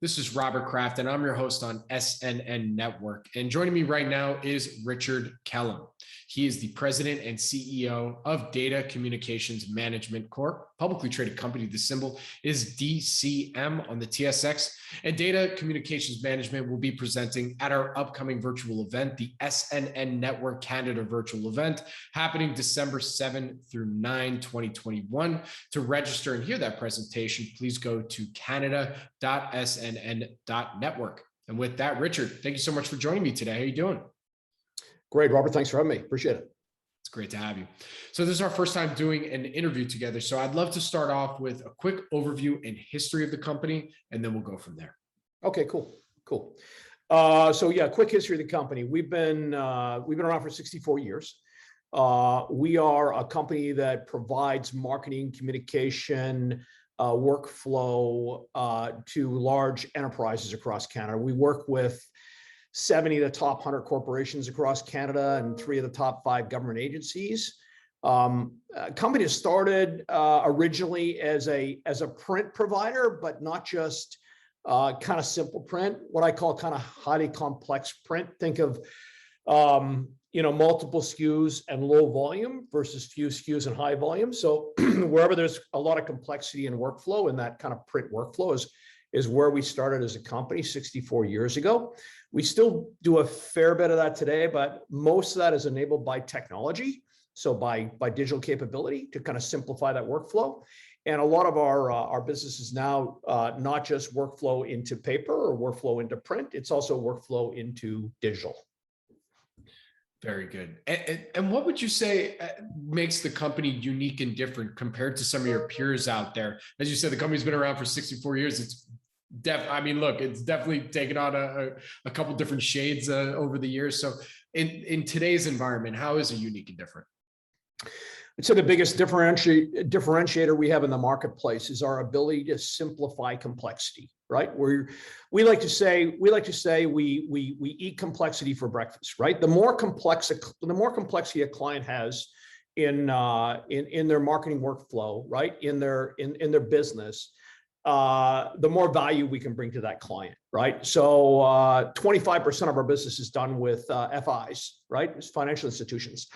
This is Robert Kraft, and I'm your host on SNN.Network. And joining me right now is Richard Kellam. He is the president and CEO of Data Communications Management Corp, publicly traded company. The symbol is DCM on the TSX. And Data Communications Management will be presenting at our upcoming virtual event, the SNN.Network Canada virtual event, happening December 7 through 9, 2021. To register and hear that presentation, please go to Canada.SNN.Network. And with that, Richard, thank you so much for joining me today. How are you doing? Great, Robert. Thanks for having me. Appreciate it. It's great to have you. So this is our first time doing an interview together. So I'd love to start off with a quick overview and history of the company, and then we'll go from there. Okay, cool. So yeah, quick history of the company. We've been around for 64 years. We are a company that provides marketing, communication, workflow to large enterprises across Canada. We work with 70 of the top 100 corporations across Canada and 3 of the top 5 government agencies. Company started originally as a print provider, but not just kind of simple print, what I call kind of highly complex print. Think of multiple SKUs and low volume versus few SKUs and high volume. So wherever there's a lot of complexity in workflow, and that kind of print workflow is where we started as a company 64 years ago. We still do a fair bit of that today, but most of that is enabled by technology. So by digital capability to kind of simplify that workflow. And a lot of our business is now not just workflow into paper or workflow into print, it's also workflow into digital. Very good. And what would you say makes the company unique and different compared to some of your peers out there? As you said, the company's been around for 64 years. It's it's definitely taken on a couple different shades over the years. So in today's environment, how is it unique and different? I'd say the biggest differentiator we have in the marketplace is our ability to simplify complexity, right? We like to say we eat complexity for breakfast, right? The more complexity a client has in their marketing workflow, right? In their business, the more value we can bring to that client, right? So 25% of our business is done with FIs, right? It's financial institutions.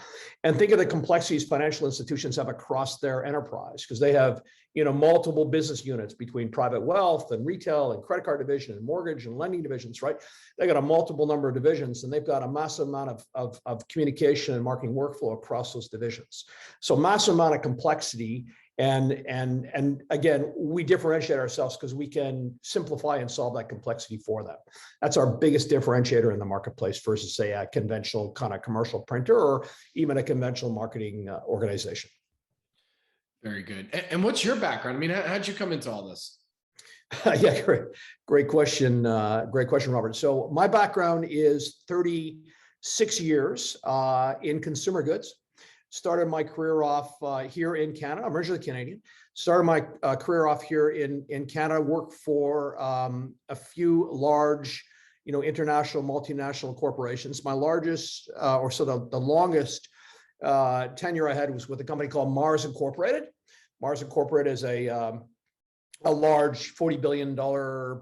And think of the complexities financial institutions have across their enterprise, because they have multiple business units between private wealth and retail and credit card division and mortgage and lending divisions, right? They got a multiple number of divisions, and they've got a massive amount of communication and marketing workflow across those divisions. So massive amount of complexity. And again, we differentiate ourselves because we can simplify and solve that complexity for them. That's our biggest differentiator in the marketplace versus, say, a conventional kind of commercial printer or even a conventional marketing organization. Very good. And what's your background? I mean, how'd you come into all this? Yeah, great question. Great question, Robert. So my background is 36 years in consumer goods. Started my career off here in Canada. I'm originally Canadian. Started my career off here in Canada. Worked for a few large, international, multinational corporations. My largest, the longest tenure I had was with a company called Mars Incorporated. Mars Incorporated is a large $40 billion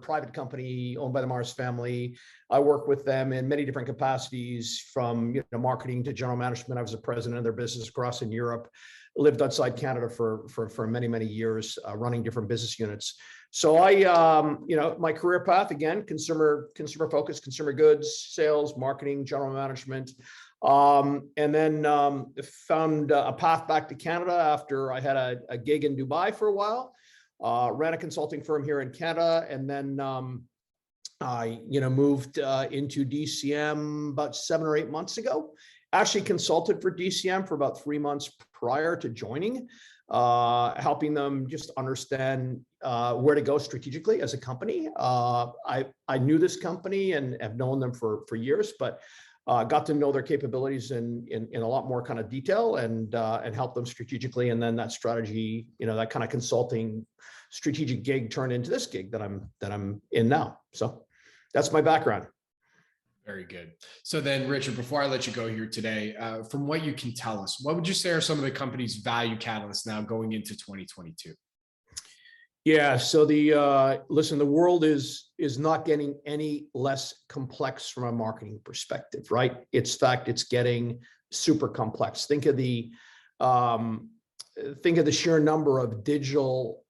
private company owned by the Mars family. I worked with them in many different capacities, from marketing to general management. I was the president of their business across in Europe. Lived outside Canada for many years, running different business units. So my career path, again, consumer focused, consumer goods, sales, marketing, general management. And then found a path back to Canada after I had a gig in Dubai for a while. Ran a consulting firm here in Canada, and then I moved into DCM about 7 or 8 months ago. Actually consulted for DCM for about 3 months prior to joining, helping them just understand where to go strategically as a company. I knew this company and have known them for years, but got to know their capabilities in a lot more kind of detail and help them strategically. And then that strategy, that kind of consulting strategic gig turned into this gig that I'm in now. So that's my background. Very good. So then, Richard, before I let you go here today, from what you can tell us, what would you say are some of the company's value catalysts now going into 2022? Yeah. So listen, the world is not getting any less complex from a marketing perspective, right? It's getting super complex. Think of the sheer number of digital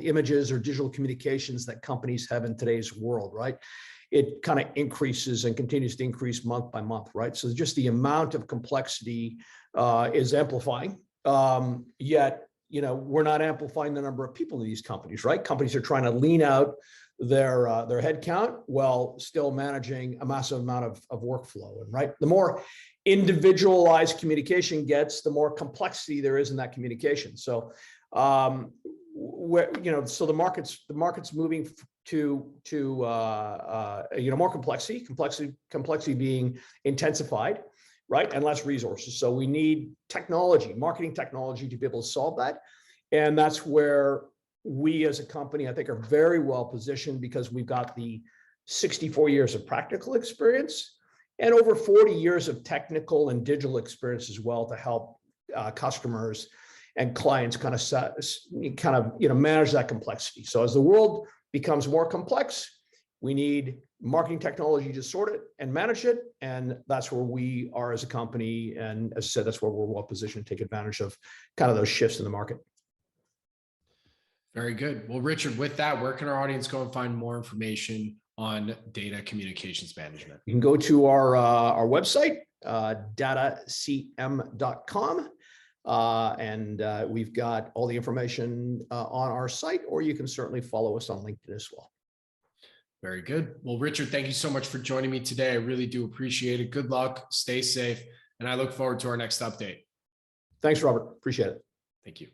images or digital communications that companies have in today's world, right? It kind of increases and continues to increase month by month, right? So just the amount of complexity is amplifying. Yet, we're not amplifying the number of people in these companies, right? Companies are trying to lean out their headcount while still managing a massive amount of workflow. And right, the more individualized communication gets, the more complexity there is in that communication. So, so the market's moving to more complexity being intensified, right? And less resources. So we need technology, marketing technology, to be able to solve that. And that's where we as a company, I think, are very well positioned, because we've got the 64 years of practical experience and over 40 years of technical and digital experience as well, to help customers and clients kind of manage that complexity. So as the world becomes more complex, we need marketing technology to sort it and manage it. And that's where we are as a company. And as I said, that's where we're well positioned to take advantage of kind of those shifts in the market. Very good. Well, Richard, with that, where can our audience go and find more information on data communications management? You can go to our website, datacm.com. And we've got all the information on our site, or you can certainly follow us on LinkedIn as well. Very good. Well, Richard, thank you so much for joining me today. I really do appreciate it. Good luck, stay safe, and I look forward to our next update. Thanks, Robert. Appreciate it. Thank you.